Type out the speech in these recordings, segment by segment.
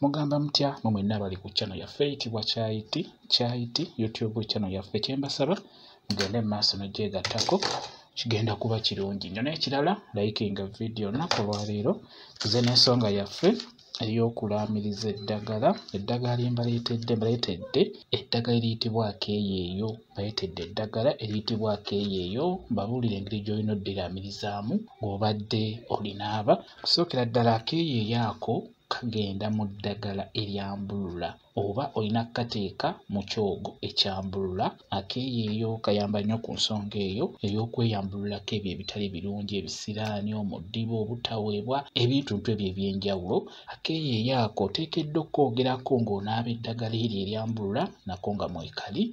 Mugamba mutya mu mwenna bali ku channel yaffe eyitibwa Kyayiti YouTube channel yaffe. Kyembasaba mugende mu maaso n'ogyegattako, kigenda kuba kirungi nnyo. N'ekirala likinga video olunaku olwaleero tuze n'ensonga yaffe ey'okulaamiriza eddagala. Eddagala lye mbaleetedde eddagala eriyitibwa akeeyeeyo. Mbaleetedde eddagala eriyitibwa akeeyeeyo, mbabuulire engeri gy'olina oddiraamirizaamu ng'obadde olinaaba. Kusookera ddala akeeyeeyo ako kagenda mu ddagala eryambulula oba olina kkateeka mu kyogo ekyambulula. Akeeyeeyo kayamba nnyo ku nsonga eyo ey'okweyambululako ebyo ebitali birungi, ebisiraani, omudibo, obutaweebwa, ebintu ebyo eby'enjawulo. Akeeyeeyo ako oteekeddwa okwogerako ng'onaaba eddagala eryo eryambulula nako nga mwekali,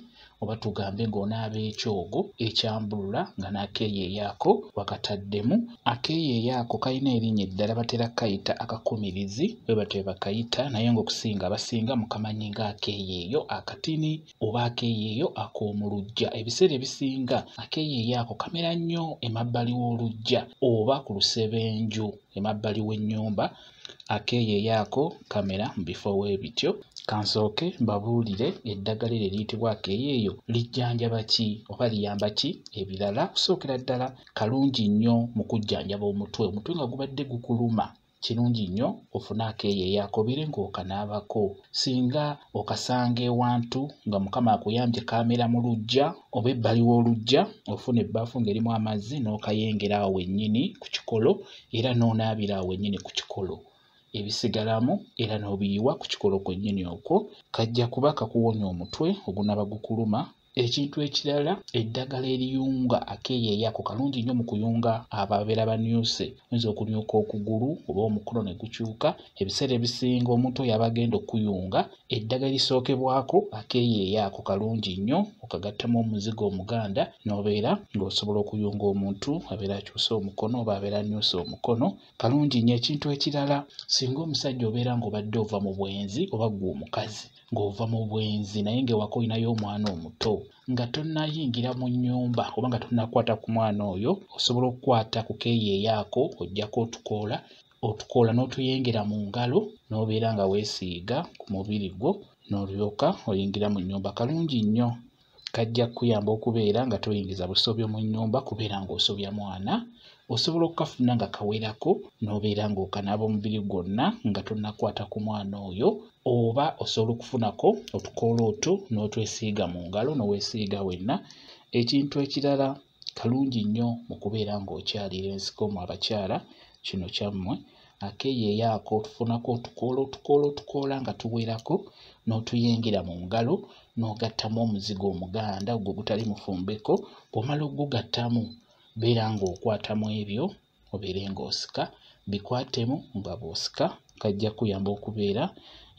oba tugambe ng'onaaba ekyogo ekyambulula nga n'akeeyeeyo ako wakataddemu. Akeeyeeyo ako kalina erinnya eddala batera kayita akakumirizi, bwe batyo bakayita, naye ng'okusinga abasinga mukamanyi ng'akeeyeeyo akatini oba akeeyeeyo ak'omu luggya. Ebiseera ebisinga akeeyeeyo ako kamera nnyo emabbali w'oluggya oba ku lusebenju emabbali w'ennyumba. Akeeyeeyo ako kamera mu bifo weebityo. Kansooke mbabuulire eddagala eryo eriyitibwa akeeyeeyo lijjanjaba ki oba liyamba ki ebirala. Kusookera ddala kalungi nnyo mu kujjanjaba omutwe nga gubadde gukuluma. Kirungi nnyo ofune akeeyeeyo ako obeere ng'okanaabako. Singa okasanga ewantu nga Mukama akuyambye kaamera mu luggya oba ebbali w'oluggya, ofuna ebbaafu ng'erimu amazzi n'okayengera awo wennyini ku kikolo era n'onaabira awo wennyini ku kikolo. Ebisigalamu era n'obiyiwa ku kikolo kwennyini okwo, kajja kuba kakuwonya omutwe ogunaaba gukuluma. Ekintu ekirala, eddagala eriyunga akeeyeeyo ako kalungi nnyo mu kuyunga ababeera banyuse. Oyinza okunyuka okugulu oba omukono ne gukyuka. Ebiseera ebisinga omuntu oyo aba agenda okuyunga, eddagala erisookebwako akeeyeeyo ako kalungi nnyo, okagattamu omuzigo omuganda n'obeera ng'osobola okuyunga omuntu abeera akyuse omukono oba abeera anyuse omukono. Kalungi nnyo. Ekintu ekirala, singa omusajja obeera ng'obadde ova mu bwenzi oba ggwe omukazi ng'ova mu bwenzi naye ng'ewaka olinayo omwana omuto nga tonnayingira mu nnyumba oba nga tonnakwata ku mwana oyo, osobola okukwata ku keeyeeyo ako oggyako otukoola n'otuyengera mu ngalo n'obeera nga weesiiga ku mubiri gwo n'olyoka oyingira mu nnyumba. Kalungi nnyo. Kajja kuyamba okubeera nga toyingiza busobyo mu nnyumba kubeera ng'osobya mwana. Osobola okukafuna nga kawerako n'obeera ng'okanaaba omubiri gwonna nga tonnakwata ku mwana oyo, oba osobola okufunako otukoola otwo n'otwesiiga mu ngalo n'oweesiiga wenna. Ekintu ekirala, kalungi nnyo mu kubeera ng'okyalira ensiko mu abakyala, kino kyammwe. Akeeyeeyo ako otufunako otukoola nga tuwerako n'otuyengera mu ngalo n'ogattamu omuzigo omuganda ogwo gutali mufumbeko. Bw'omala okugugattamu beera ng'okwatamu ebyo obeere ng'osika, bikwatemu nga bw'osika. Kajja kuyamba okubeera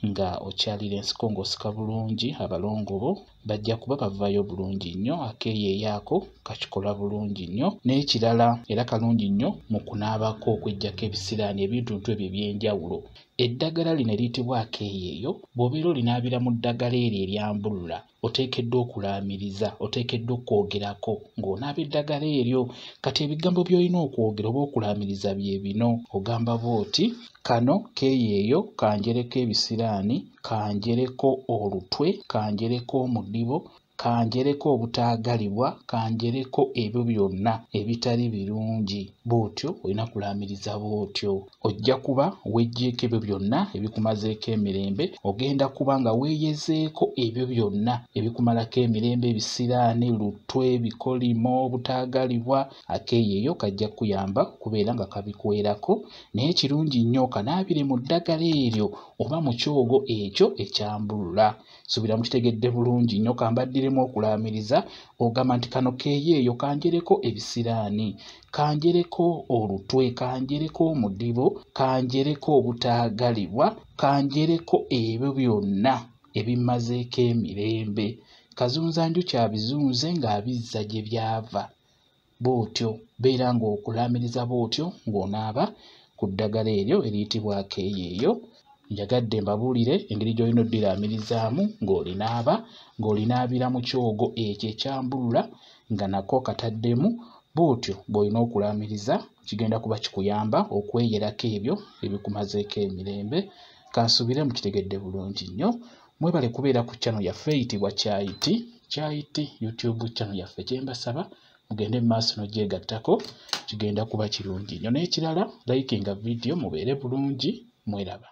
nga okyalira ensiko ng'osika bulungi. Abalongo bo bajja kuba bavaayo bulungi nnyo. Akeeyeeyo ako kakikola bulungi nnyo. N'ekirala era kalungi nnyo mu kunaabako okuggyako ebisiraani, ebintu ebyo eby'enjawulo. Eddagala lino eriyitibwa akeeyeeyo bw'obeera olinaabira mu ddagala eryo eryambulula, oteekeddwa okulaamiriza, oteekeddwa okwogerako ng'onaaba eddagala eryo. Kati ebigambo by'olina okwogera oba okulaamiriza bye bino. Ogamba bw'oti, kano keeyeeyo kanjereko ebisiraani, kanjereko olutwe, kanjereko omudibo, kanjereko obutaagalibwa, kanjereko ebyo byonna ebitali birungi. Bw'otyo olina kulaamiriza bw'otyo. Ojja kuba weggyeko ebyo byonna ebikumazeeko emirembe. Ogenda kuba nga weeyezeeko ebyo byonna ebikumalako emirembe, ebisiraani, lutwe, bikolimo, obutaagalibwa. Akeeyeeyo kajja kuyamba okubeera nga kabikwerako. Naye kirungi nnyo okanaabire mu ddagala eryo oba mu kyogo ekyo ekyambulula. Subira mukitegedde bulungi nnyo. Kambaddiremu okulaamiriza, ogamba nti kano keeyeeyo kanjereko ebisiraani, kanjereko olutwe, kanjereko omudibo, kanjereko obutaagalibwa, kanjereko ebyo byonna ebimmazeeko emirembe. Kazunzanjuki abizunze ng'abizza gye byava. Bw'otyo beera ng'okulaamiriza bw'otyo ng'onaaba ku ddagala eryo eriyitibwa akeeyeeyo. Njagadde mbabuulire engeri gy'olina oddiraamirizaamu ng'olinaabira mu kyogo ekyo ekyambulula nga nako kataddemu. Bw'otyo bw'olina okulaamiriza, kigenda kuba kikuyamba okweyerako ebyo ebikumazeeko emirembe. Kansubire mukitegedde bulungi nnyo. Mwebale kubeera ku channel yaffe eyitibwa Kyayiti YouTube channel yaffe. Kyembasaba mugende mu maaso n'ogyegattako, kigenda kuba kirungi nnyo. N'ekirala likinga video mubeere bulungi, mweraba.